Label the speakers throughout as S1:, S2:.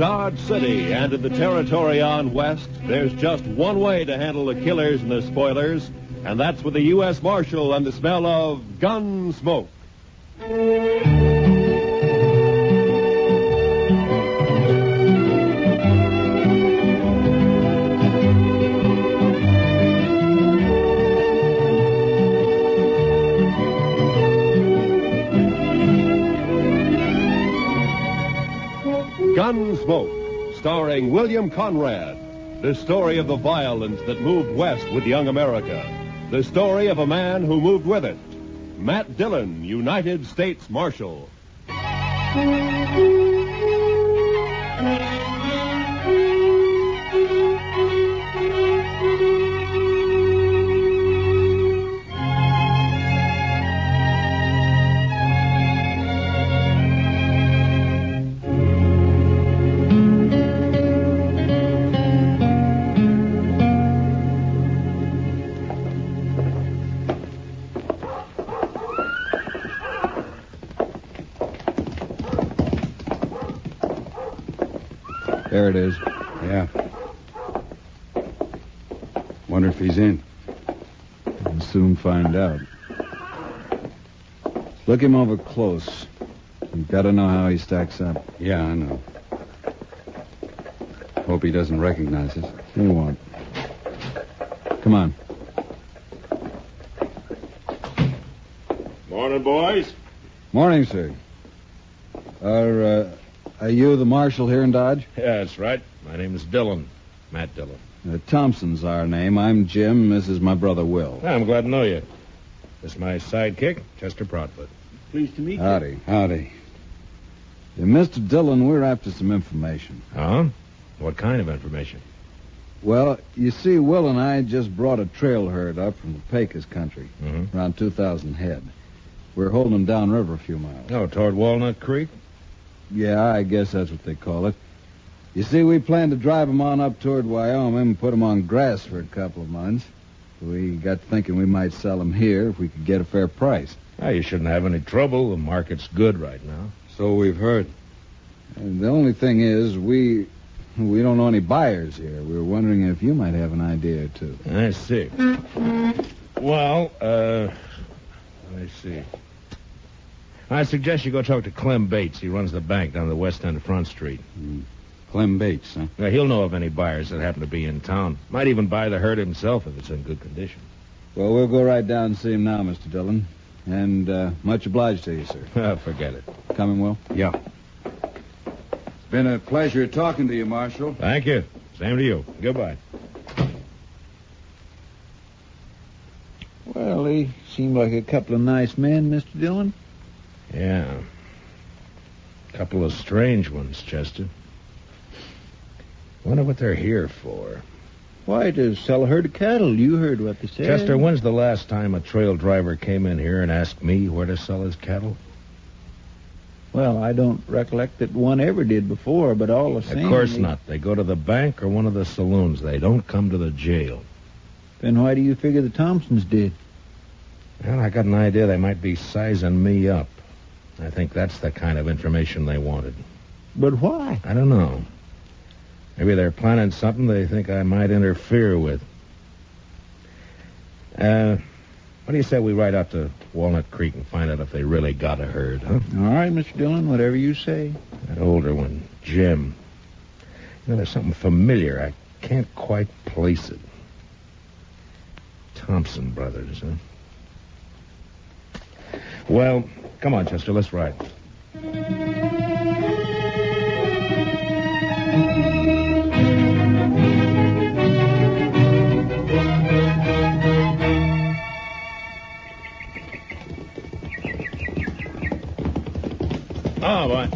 S1: Dodge City and in the territory on west, there's just one way to handle the killers and the spoilers, and that's with the U.S. Marshal and the smell of Gunsmoke. Gunsmoke, starring William Conrad. The story of the violence that moved west with young America. The story of a man who moved with it. Matt Dillon, United States Marshal.
S2: There it is.
S3: Yeah. Wonder if he's in.
S2: We'll soon find out. Look him over close. You've got to know how he stacks up.
S3: Yeah, I know. Hope he doesn't recognize us.
S2: He won't. Come on.
S4: Morning, boys.
S2: Morning, sir. Are you the marshal here in Dodge?
S4: Yeah, that's right. My name is Dillon. Matt Dillon.
S2: Thompson's our name. I'm Jim. This is my brother, Will.
S4: I'm glad to know you. This is my sidekick, Chester Proudfoot.
S5: Pleased to meet you.
S2: Howdy.
S3: Howdy.
S2: Mr. Dillon, we're after some information.
S4: Huh? What kind of information?
S2: Well, you see, Will and I just brought a trail herd up from the Pecos country, around 2,000 head. We're holding them downriver a few miles.
S4: Oh, toward Walnut Creek?
S2: Yeah, I guess that's what they call it. You see, we plan to drive them on up toward Wyoming and put them on grass for a couple of months. We got thinking we might sell them here if we could get a fair price.
S4: Well, you shouldn't have any trouble. The market's good right now.
S3: So we've heard.
S2: And the only thing is, we don't know any buyers here. We were wondering if you might have an idea or two.
S4: I see. Well, let me see. I suggest you go talk to Clem Bates. He runs the bank down the west end of Front Street.
S3: Clem Bates, huh?
S4: Yeah, he'll know of any buyers that happen to be in town. Might even buy the herd himself if it's in good condition.
S2: Well, we'll go right down and see him now, Mr. Dillon. And much obliged to you, sir.
S4: Forget it.
S2: Coming, Will?
S3: Yeah. It's been a pleasure talking to you, Marshal.
S4: Thank you. Same to you. Goodbye.
S5: Well, they seem like a couple of nice men, Mr. Dillon.
S4: Yeah. A couple of strange ones, Chester. Wonder what they're here for.
S5: Why, to sell a herd of cattle. You heard what they said.
S4: Chester, when's the last time a trail driver came in here and asked me where to sell his cattle?
S5: Well, I don't recollect that one ever did before, but all the same...
S4: Of course not. They go to the bank or one of the saloons. They don't come to the jail.
S5: Then why do you figure the Thompsons did?
S4: Well, I got an idea they might be sizing me up. I think that's the kind of information they wanted.
S5: But why?
S4: I don't know. Maybe they're planning something they think I might interfere with. What do you say we ride out to Walnut Creek and find out if they really got a herd, huh?
S5: All right, Mr. Dillon, whatever you say.
S4: That older one, Jim. You know, there's something familiar. I can't quite place it. Thompson brothers, huh? Well, come on, Chester, let's ride. Oh, boy.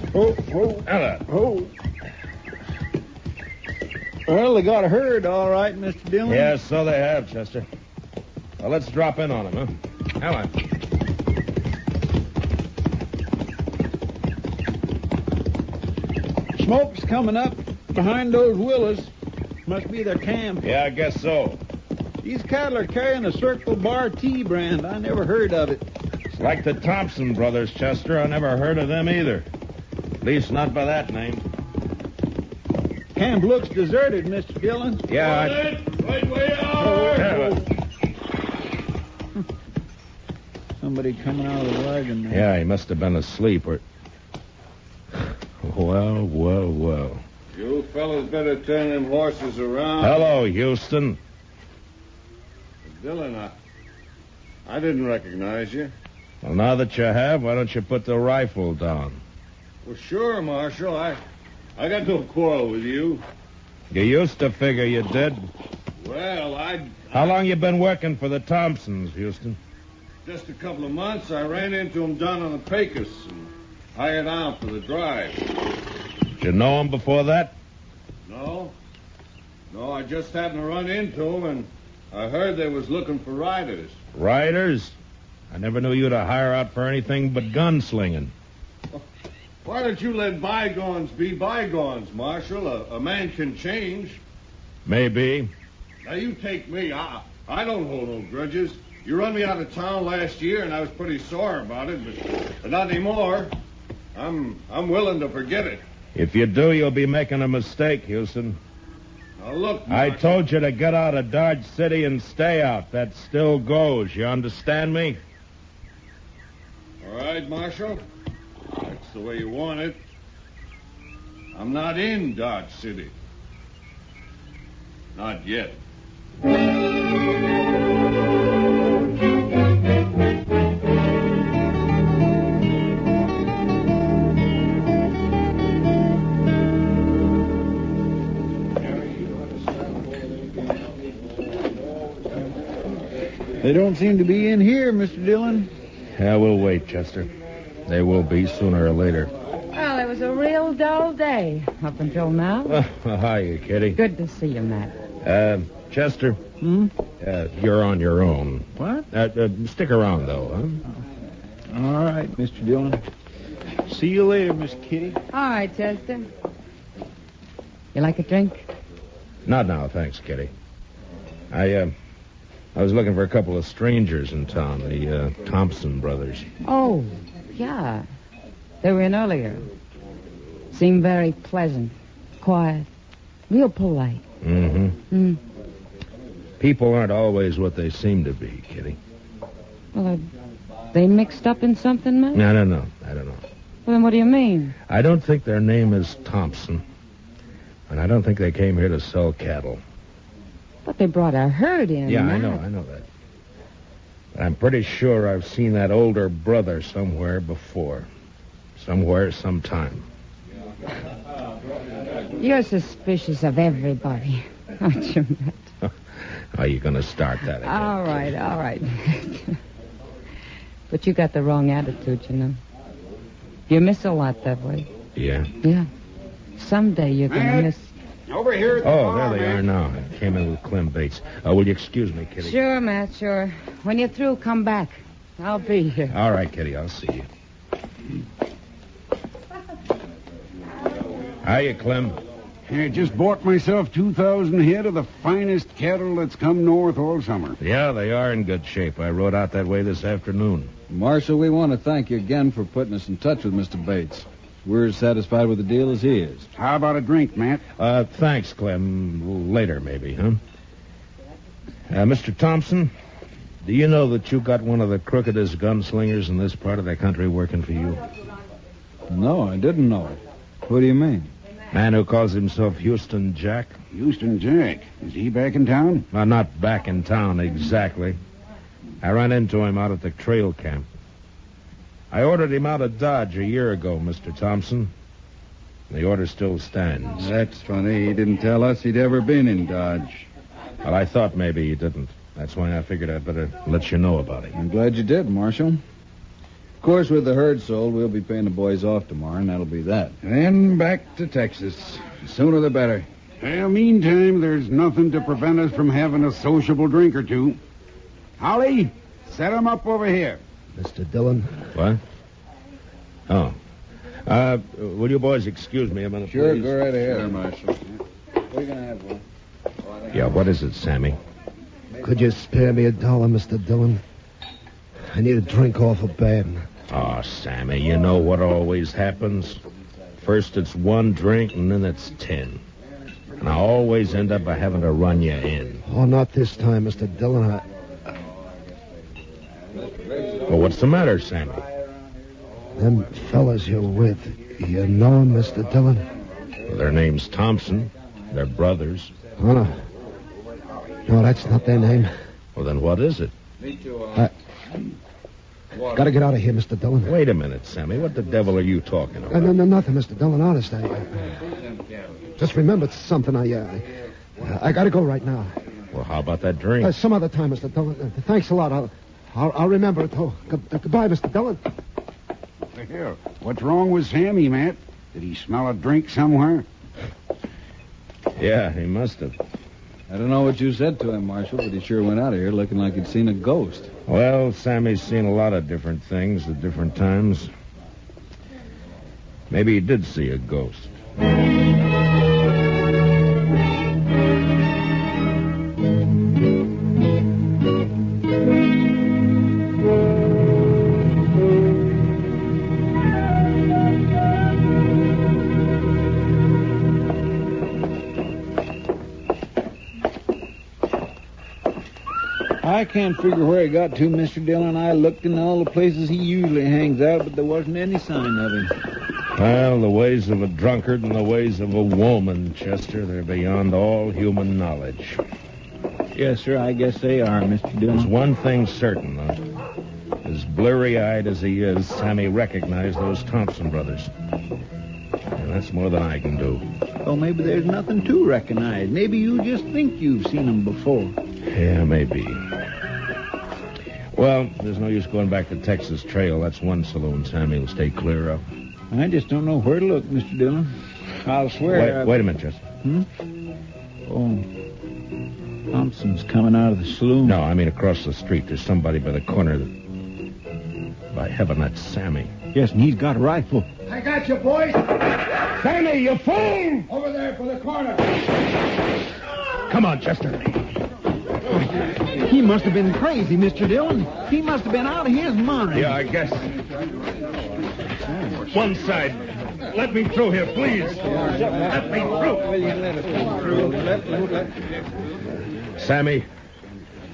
S5: Oh. Well, they got a herd, all right, Mr. Dillon.
S4: Yes, so they have, Chester. Well, let's drop in on them, huh? Come on.
S5: Smoke's coming up behind those willows. Must be their camp.
S4: Yeah, I guess so.
S5: These cattle are carrying a Circle Bar T brand. I never heard of it.
S4: It's like the Thompson brothers, Chester. I never heard of them either. At least not by that name.
S5: Camp looks deserted, Mr. Dillon.
S4: Yeah,
S1: Right way out!
S5: Somebody coming out of the wagon there.
S4: Yeah, he must have been asleep or... Well.
S3: You fellas better turn them horses around.
S4: Hello, Houston.
S3: Dillon, I didn't recognize you.
S4: Well, now that you have, why don't you put the rifle down?
S3: Well, sure, Marshal. I got no quarrel with you.
S4: You used to figure you did.
S3: Well,
S4: How long you been working for the Thompsons, Houston?
S3: just a couple of months, I ran into him down on the Pecos and hired out for the drive.
S4: Did you know him before that?
S3: No, I just happened to run into him, and I heard they was looking for riders.
S4: Riders? I never knew you to hire out for anything but gunslinging.
S3: Why don't you let bygones be bygones, Marshal? A man can change.
S4: Maybe.
S3: Now, you take me. I don't hold no grudges. You run me out of town last year, and I was pretty sore about it, but not anymore. I'm willing to forget it.
S4: If you do, you'll be making a mistake, Houston.
S3: Now, look,
S4: I
S3: Marshal.
S4: told you to get out of Dodge City and stay out. That still goes. You understand me?
S3: All right, Marshal. That's the way you want it. I'm not in Dodge City. Not yet.
S5: They don't seem to be in here, Mr. Dillon.
S4: Yeah, we'll wait, Chester. They will be sooner or later.
S6: Well, it was a real dull day up until now.
S4: Hiya, Kitty.
S6: Good to see you, Matt.
S4: Chester,
S5: Hmm?
S4: you're on your own.
S5: What?
S4: Stick around, though, huh?
S5: All right, Mr. Dillon. See you later, Miss Kitty.
S6: All right, Chester. You like a drink?
S4: Not now, thanks, Kitty. I was looking for a couple of strangers in town, the Thompson brothers.
S6: Oh, yeah. They were in earlier. Seemed very pleasant, quiet, real polite.
S4: Mm-hmm. People aren't always what they seem to be, Kitty.
S6: Well, are they mixed up in something, Matt?
S4: I don't know.
S6: Well, then what do you mean?
S4: I don't think their name is Thompson. And I don't think they came here to sell cattle.
S6: But they brought a herd in,
S4: Yeah,
S6: Matt.
S4: I know that. But I'm pretty sure I've seen that older brother somewhere before. Somewhere, sometime.
S6: You're suspicious of everybody, aren't you, Matt?
S4: Are you going to start that again?
S6: All right. But you got the wrong attitude, you know. You miss a lot that way.
S4: Yeah?
S6: Yeah. Someday you're going to miss...
S3: Over here at the
S4: Oh,
S3: bar,
S4: there they are now. I came in with Clem Bates. Will you excuse me, Kitty?
S6: Sure, Matt, sure. When you're through, come back. I'll be here.
S4: All right, Kitty, I'll see you. Hiya, Clem.
S7: I just bought myself 2,000 head of the finest cattle that's come north all summer.
S4: Yeah, they are in good shape. I rode out that way this afternoon.
S2: Marshal, we want to thank you again for putting us in touch with Mr. Bates. We're as satisfied with the deal as he is.
S7: How about a drink, Matt?
S4: Thanks, Clem. Later, maybe, huh? Mr. Thompson, do you know that you got one of the crookedest gunslingers in this part of the country working for you?
S2: No, I didn't know it. What do you mean?
S4: Man who calls himself Houston Jack?
S7: Houston Jack. Is he back in town?
S4: Well, not back in town exactly. I ran into him out at the trail camp. I ordered him out of Dodge a year ago, Mr. Thompson. The order still stands.
S2: That's funny. He didn't tell us he'd ever been in Dodge.
S4: Well, I thought maybe he didn't. That's why I figured I'd better let you know about it.
S2: I'm glad you did, Marshal. Of course, with the herd sold, we'll be paying the boys off tomorrow, and that'll be that.
S3: Then back to Texas. Sooner the better.
S7: Well, meantime, there's nothing to prevent us from having a sociable drink or two. Holly, set 'em up over here.
S8: Mr. Dillon?
S4: What? Oh. Will you boys excuse me a minute,
S2: Sure,
S4: please?
S2: go right ahead.
S7: Sure, Marshal.
S2: What are you going to have, boy?
S4: Yeah, what is it, Sammy?
S8: Could you spare me $1, Mr. Dillon? I need a drink awful bad.
S4: Oh, Sammy, you know what always happens? First it's one drink, and then it's 10. And I always end up by having to run you in.
S8: Oh, not this time, Mr. Dillon.
S4: Well, what's the matter, Sammy?
S8: Them fellas you're with, you know 'em, Mr. Dillon?
S4: Well, their name's Thompson. They're brothers.
S8: Oh, no. No, that's not their name.
S4: Well, then what is it?
S8: Gotta get out of here, Mr. Dillon.
S4: Wait a minute, Sammy. What the devil are you talking about?
S8: No, nothing, Mr. Dillon. Honest, I just remembered something. I gotta go right now.
S4: Well, how about that drink?
S8: Some other time, Mr. Dillon. Thanks a lot. I'll remember it. Oh, goodbye, Mr. Dillon.
S7: Here, what's wrong with Sammy, Matt? Did he smell a drink somewhere?
S4: Yeah, he must have.
S2: I don't know what you said to him, Marshal, but he sure went out of here looking like he'd seen a ghost.
S4: Well, Sammy's seen a lot of different things at different times. Maybe he did see a ghost.
S5: I can't figure where he got to, Mr. Dillon. I looked in all the places he usually hangs out, but there wasn't any sign of him.
S4: Well, the ways of a drunkard and the ways of a woman, Chester, they're beyond all human knowledge.
S5: Yes, sir, I guess they are, Mr. Dillon.
S4: There's one thing certain, though. As blurry-eyed as he is, Sammy recognized those Thompson brothers. And that's more than I can do.
S5: Oh, maybe there's nothing to recognize. Maybe you just think you've seen them before.
S4: Yeah, maybe. Well, there's no use going back to Texas Trail. That's one saloon Sammy will stay clear of.
S5: I just don't know where to look, Mr. Dillon. I'll swear...
S4: Wait a minute, Chester.
S5: Oh, Thompson's coming out of the saloon.
S4: No, I mean across the street. There's somebody by the corner that... By heaven, that's Sammy.
S5: Yes, and he's got a rifle.
S3: I got you, boys.
S7: Sammy, you fool!
S3: Over there for the corner.
S4: Come on, Chester.
S5: He must have been crazy, Mr. Dillon. He must have been out of his mind.
S4: Yeah, I guess. One side. Let me through here, please. Let me through. Sammy.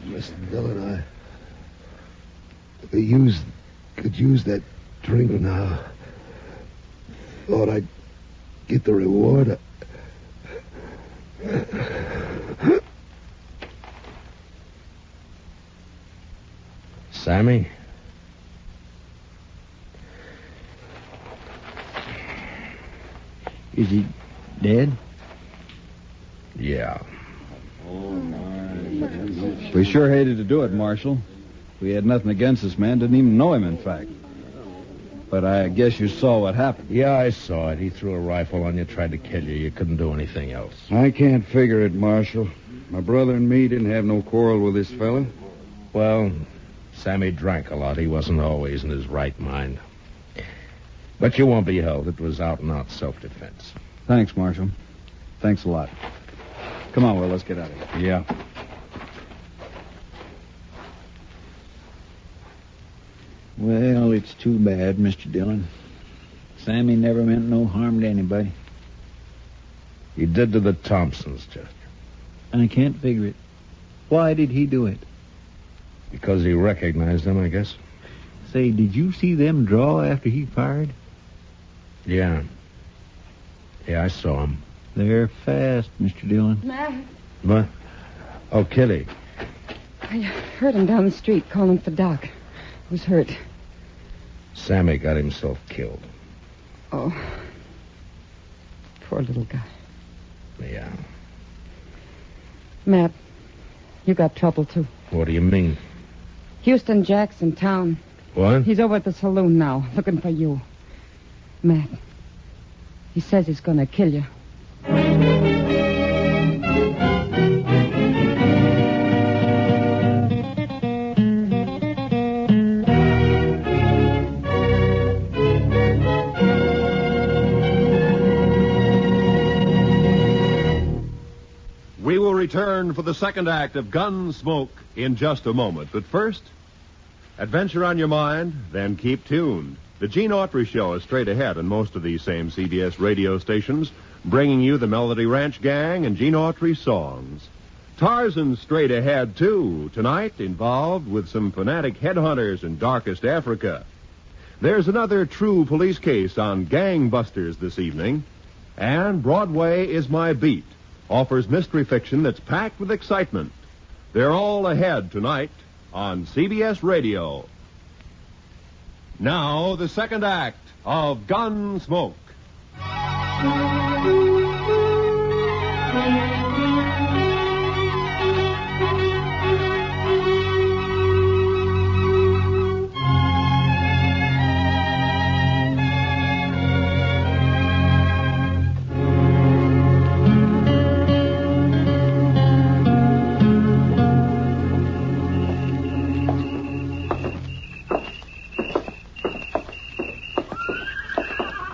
S8: Mr. Dillon, I could use that drink now. Thought I'd get the reward.
S4: Sammy?
S5: Is he dead?
S4: Yeah.
S2: We sure hated to do it, Marshal. We had nothing against this man. Didn't even know him, in fact. But I guess you saw what happened.
S4: Yeah, I saw it. He threw a rifle on you, tried to kill you. You couldn't do anything else.
S7: I can't figure it, Marshal. My brother and me didn't have no quarrel with this fella.
S4: Well, Sammy drank a lot. He wasn't always in his right mind. But you won't be held. It was out-and-out self-defense.
S2: Thanks, Marshal. Thanks a lot. Come on, Will, let's get out of here.
S4: Yeah.
S5: Well, it's too bad, Mr. Dillon. Sammy never meant no harm to anybody.
S4: He did to the Thompsons, Chester.
S5: I can't figure it. Why did he do it?
S4: Because he recognized them, I guess.
S5: Say, did you see them draw after he fired?
S4: Yeah. Yeah, I saw him.
S5: They're fast, Mr. Dillon.
S6: Matt,
S4: What? Oh, Kitty.
S6: I heard him down the street calling for Doc. Who's hurt?
S4: Sammy got himself killed.
S6: Oh. Poor little guy.
S4: Yeah.
S6: Matt, you got trouble, too.
S4: What do you mean?
S6: Houston Jack's in town.
S4: What?
S6: He's over at the saloon now, looking for you. Matt, he says he's going to kill you.
S1: We will return for the second act of Gunsmoke in just a moment. But first, adventure on your mind, then keep tuned. The Gene Autry Show is straight ahead on most of these same CBS radio stations, bringing you the Melody Ranch Gang and Gene Autry songs. Tarzan's straight ahead, too, tonight, involved with some fanatic headhunters in darkest Africa. There's another true police case on gangbusters this evening. And Broadway is My Beat offers mystery fiction that's packed with excitement. They're all ahead tonight on CBS Radio. Now, the second act of Gunsmoke.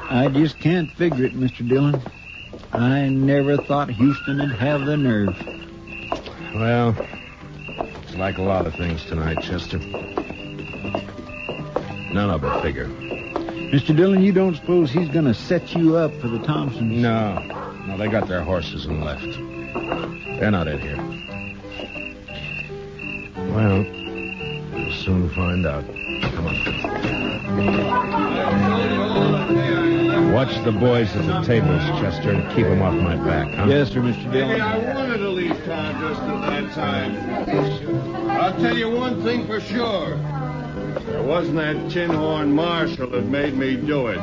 S5: I just can't figure it, Mr. Dillon. I never thought Houston would have the nerve.
S4: Well, it's like a lot of things tonight, Chester. None of it figure.
S5: Mr. Dillon, you don't suppose he's going to set you up for the Thompsons?
S4: No, they got their horses and left. They're not in here. Well, we'll soon find out. Come on. Watch the boys at the tables, Chester, and keep them off my back, huh?
S5: Yes, sir, Mr. Dillon.
S3: Maybe I wanted to leave town just at that time. I'll tell you one thing for sure. It wasn't that tin-horn marshal that made me do it.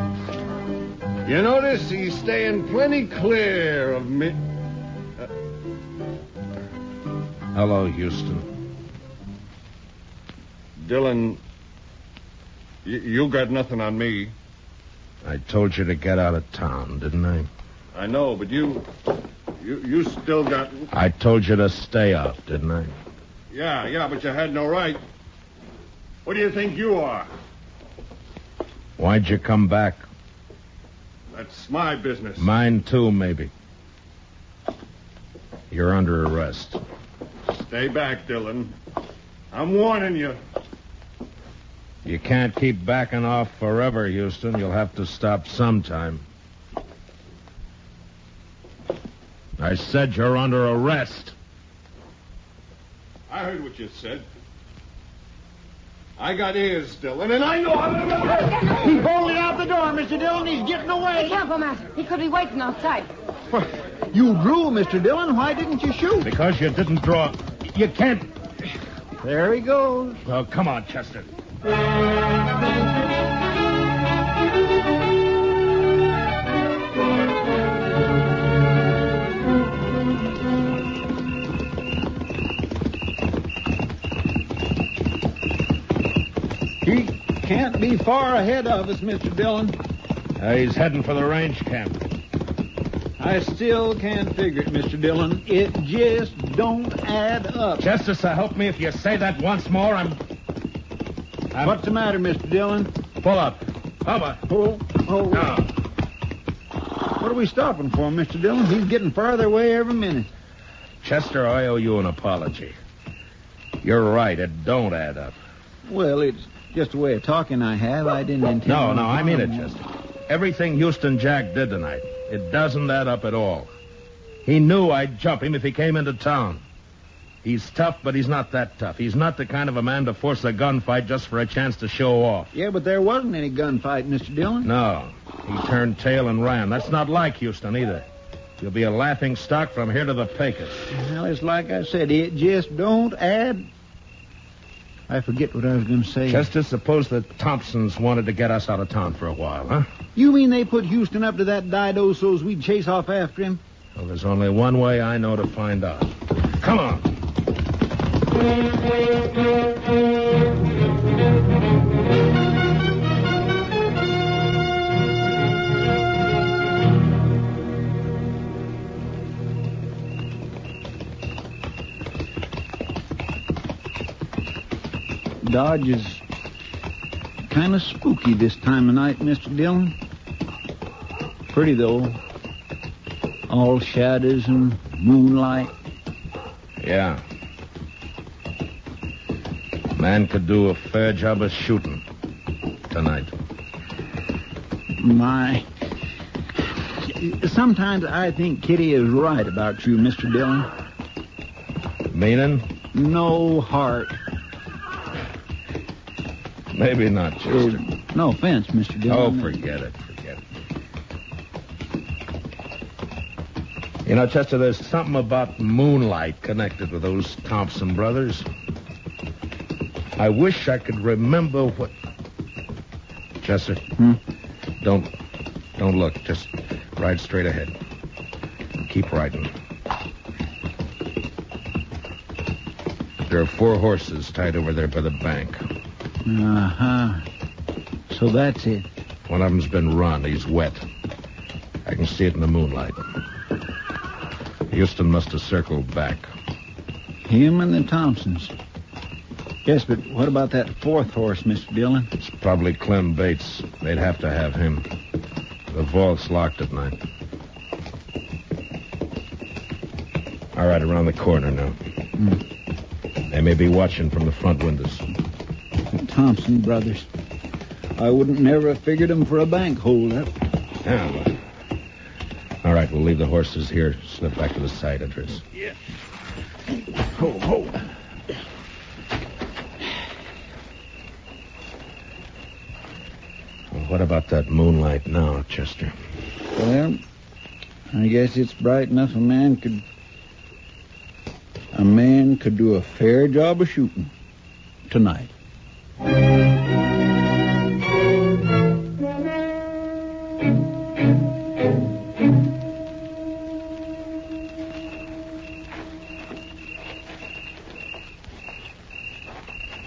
S3: You notice he's staying plenty clear of me.
S4: Hello, Houston.
S3: Dillon, you got nothing on me.
S4: I told you to get out of town, didn't I?
S3: I know, but you still got...
S4: I told you to stay out, didn't I?
S3: Yeah, but you had no right. What do you think you are?
S4: Why'd you come back?
S3: That's my business.
S4: Mine too, maybe. You're under arrest.
S3: Stay back, Dillon. I'm warning you.
S4: You can't keep backing off forever, Houston. You'll have to stop sometime. I said you're under arrest.
S3: I heard what you said. I got ears, Dillon, and I know how to...
S5: He's bolted out the door, Mr. Dillon. He's getting away.
S6: Be careful, Master. He could be waiting outside.
S5: You drew, Mr. Dillon. Why didn't you shoot?
S4: Because you didn't draw. You can't.
S5: There he goes.
S4: Oh, come on, Chester.
S5: He can't be far ahead of us, Mr. Dillon.
S4: He's heading for the range camp.
S5: I still can't figure it, Mr. Dillon. It just don't add up.
S4: Chester, so help me if you say that once more, I'm...
S5: What's the matter, Mr. Dillon?
S4: Pull up. Over.
S5: Oh.
S4: Now.
S5: What are we stopping for, Mr. Dillon? He's getting farther away every minute.
S4: Chester, I owe you an apology. You're right, it don't add up.
S5: Well, it's just a way of talking I have. I didn't intend...
S4: No, I mean it, Chester. Everything Houston Jack did tonight, it doesn't add up at all. He knew I'd jump him if he came into town. He's tough, but he's not that tough. He's not the kind of a man to force a gunfight just for a chance to show off.
S5: Yeah, but there wasn't any gunfight, Mr. Dillon.
S4: No. He turned tail and ran. That's not like Houston either. He'll be a laughing stock from here to the Pecos.
S5: Well, it's like I said, it just don't add... I forget what I was going to say.
S4: Chester, suppose the Thompsons wanted to get us out of town for a while, huh?
S5: You mean they put Houston up to that dido so's we'd chase off after him?
S4: Well, there's only one way I know to find out. Come on.
S5: Dodge is kind of spooky this time of night, Mr. Dillon. Pretty, though. All shadows and moonlight.
S4: Yeah. Man could do a fair job of shooting tonight.
S5: My. Sometimes I think Kitty is right about you, Mr. Dillon.
S4: Meaning?
S5: No heart.
S4: Maybe not, Chester.
S5: No offense, Mr. Dillon.
S4: Oh, forget it. You know, Chester, there's something about moonlight connected with those Thompson brothers. I wish I could remember what... Chester, don't look. Just ride straight ahead. Keep riding. There are 4 horses tied over there by the bank.
S5: Uh-huh. So that's it.
S4: One of them's been run. He's wet. I can see it in the moonlight. Houston must have circled back.
S5: Him and the Thompsons. Yes, but what about that 4th horse, Mr. Dillon?
S4: It's probably Clem Bates. They'd have to have him. The vault's locked at night. All right, around the corner now. They may be watching from the front windows.
S5: The Thompson brothers. I wouldn't never have figured them for a bank holdup.
S4: Yeah, well. All right, we'll leave the horses here. Slip back to the side entrance.
S5: Yeah. Ho.
S4: Well, what about that moonlight now, Chester?
S5: Well, I guess it's bright enough a man could do a fair job of shooting tonight.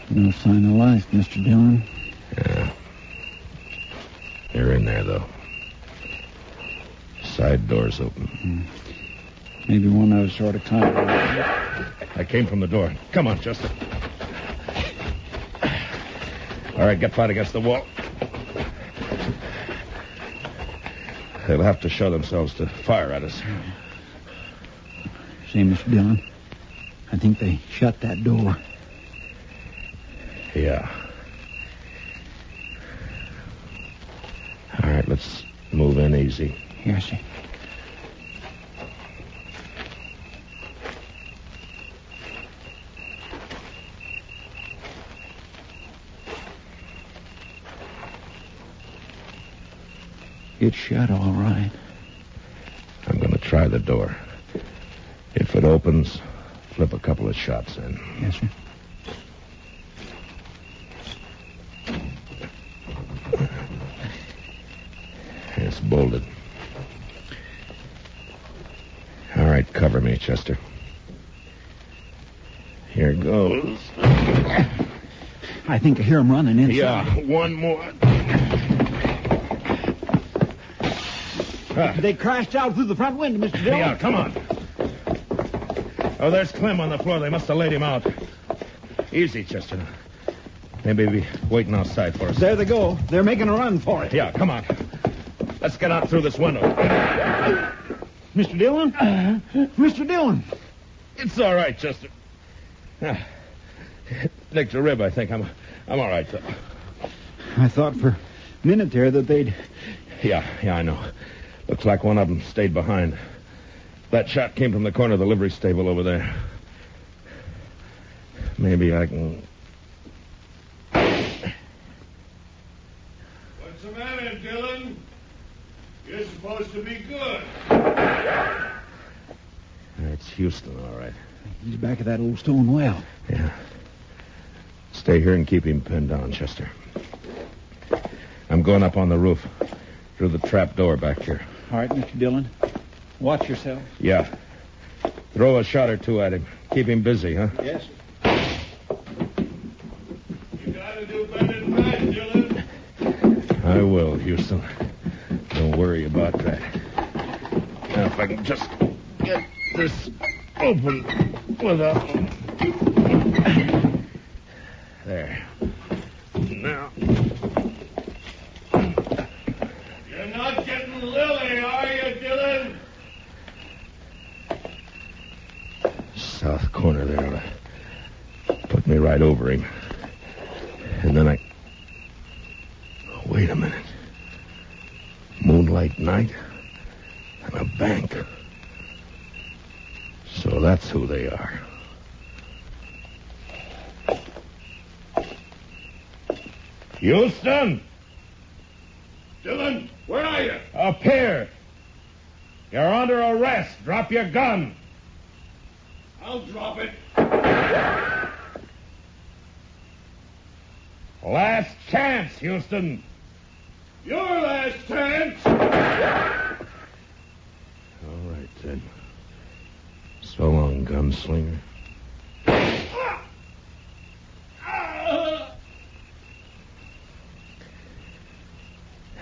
S5: No sign of life, Mr. Dillon.
S4: Yeah. They're in there, though. Side door's open.
S5: Maybe one of us sort of climbed.
S4: I came from the door. Come on, Chester. All right, get flat against the wall. They'll have to show themselves to fire at us.
S5: See, Mr. Dillon, I think they shut that door.
S4: Yeah. All right, let's move in easy.
S5: Yes, sir. It's shut all right.
S4: I'm going to try the door. If it opens, flip a couple of shots in.
S5: Yes, sir.
S4: It's bolted. All right, cover me, Chester. Here goes.
S5: I think I hear him running inside.
S4: Yeah, one more.
S5: They crashed out through the front window, Mr. Dillon.
S4: Yeah, come on. Oh, there's Clem on the floor. They must have laid him out. Easy, Chester. They may be waiting outside for us.
S5: There they go. They're making a run for it.
S4: Yeah, come on. Let's get out through this window.
S5: Mr. Dillon? Mr. Dillon.
S4: It's all right, Chester. Nicked a rib, I think. I'm all right, though.
S5: I thought for a minute there that they'd...
S4: Yeah, I know. Looks like one of them stayed behind. That shot came from the corner of the livery stable over there. Maybe I can...
S3: What's the matter, Dillon? You're supposed to be good.
S4: It's Houston, all right.
S5: He's back at that old stone well.
S4: Yeah. Stay here and keep him pinned down, Chester. I'm going up on the roof through the trap door back here.
S5: All right, Mr. Dillon. Watch yourself.
S4: Yeah. Throw a shot or two at him. Keep him busy, huh?
S5: Yes, sir.
S3: You gotta do better than that, Dillon.
S4: I will, Houston. Don't worry about that. Now, if I can just get this open without... There. Now...
S3: You're not getting Lily, are you, Dillon?
S4: South corner there. Put me right over him. And then I... Wait a minute. Moonlight night? A bank. So that's who they are. Houston!
S3: Dillon, where are you?
S4: Up here. You're under arrest. Drop your gun.
S3: I'll drop it.
S4: Last chance, Houston.
S3: Your last chance.
S4: All right, then. So long, gunslinger.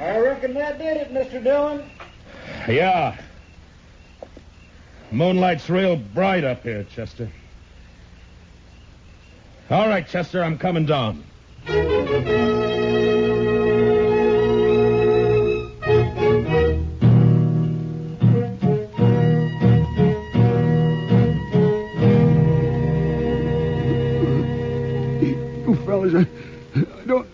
S5: I reckon that did it, Mr. Dillon.
S4: Yeah. Moonlight's real bright up here, Chester. All right, Chester, I'm coming down.
S7: You fellas, I don't.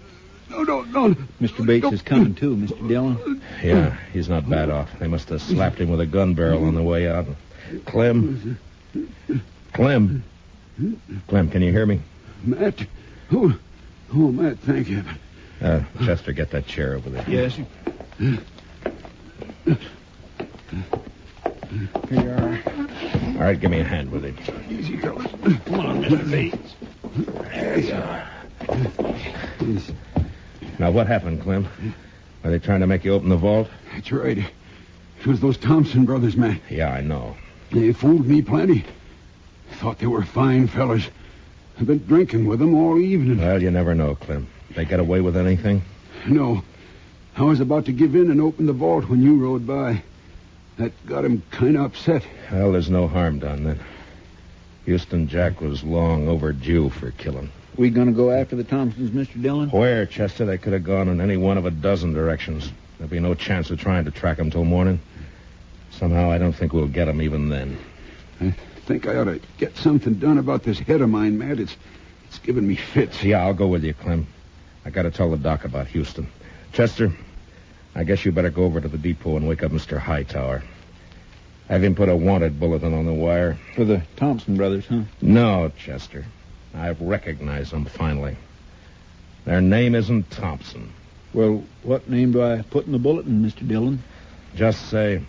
S7: No.
S5: Mr. Bates is coming, too, Mr. Dillon.
S4: Yeah, he's not bad off. They must have slapped him with a gun barrel on the way out. Clem, can you hear me?
S7: Matt? Oh, Matt, thank you.
S4: Chester, get that chair over there.
S5: Yes, sir. Here you are.
S4: All right, give me a hand with him.
S7: Easy, fellas.
S4: Come on, Mr. Bates. There you are. Now, what happened, Clem? Are they trying to make you open the vault?
S7: That's right. It was those Thompson brothers, Matt.
S4: Yeah, I know.
S7: They fooled me plenty. Thought they were fine fellas. I've been drinking with them all evening.
S4: Well, you never know, Clem. They get away with anything?
S7: No. I was about to give in and open the vault when you rode by. That got him kind of upset.
S4: Well, there's no harm done then. Houston Jack was long overdue for killing.
S5: We gonna go after the Thompsons, Mr. Dillon?
S4: Where, Chester? They could have gone in any one of a dozen directions. There'll be no chance of trying to track them till morning. Somehow, I don't think we'll get them even then.
S7: I think I ought to get something done about this head of mine, Matt. It's giving me fits.
S4: Yeah, I'll go with you, Clem. I got to tell the doc about Houston. Chester, I guess you better go over to the depot and wake up Mr. Hightower. Have him put a wanted bulletin on the wire.
S5: For the Thompson brothers, huh?
S4: No, Chester. I've recognized them finally. Their name isn't Thompson.
S5: Well, what name do I put in the bulletin, Mr. Dillon?
S4: Just say,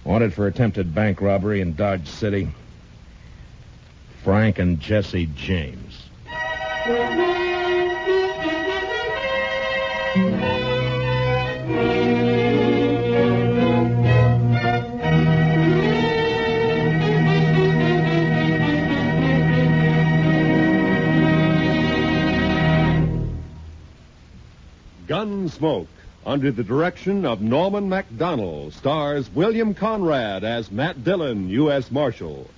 S4: wanted for attempted bank robbery in Dodge City, Frank and Jesse James.
S1: Gunsmoke, under the direction of Norman MacDonald, stars William Conrad as Matt Dillon, U.S. Marshal.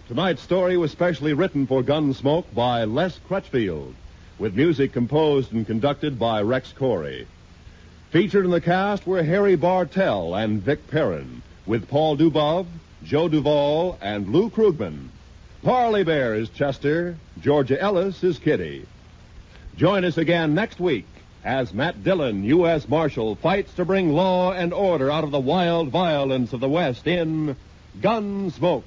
S1: Tonight's story was specially written for Gunsmoke by Les Crutchfield, with music composed and conducted by Rex Corey. Featured in the cast were Harry Bartell and Vic Perrin, with Paul Dubov, Joe Duvall, and Lou Krugman. Parley Bear is Chester. Georgia Ellis is Kitty. Join us again next week as Matt Dillon, U.S. Marshal, fights to bring law and order out of the wild violence of the West in Gunsmoke.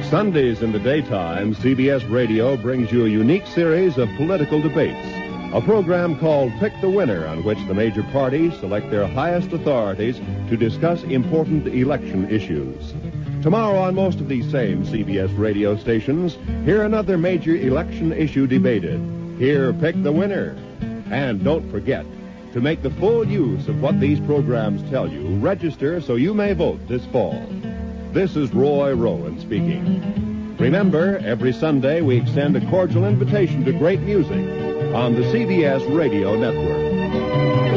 S1: Sundays in the daytime, CBS Radio brings you a unique series of political debates. A program called Pick the Winner, on which the major parties select their highest authorities to discuss important election issues. Tomorrow on most of these same CBS radio stations, hear another major election issue debated. Hear Pick the Winner. And don't forget, to make the full use of what these programs tell you, register so you may vote this fall. This is Roy Rowan speaking. Remember, every Sunday we extend a cordial invitation to great music on the CBS Radio Network.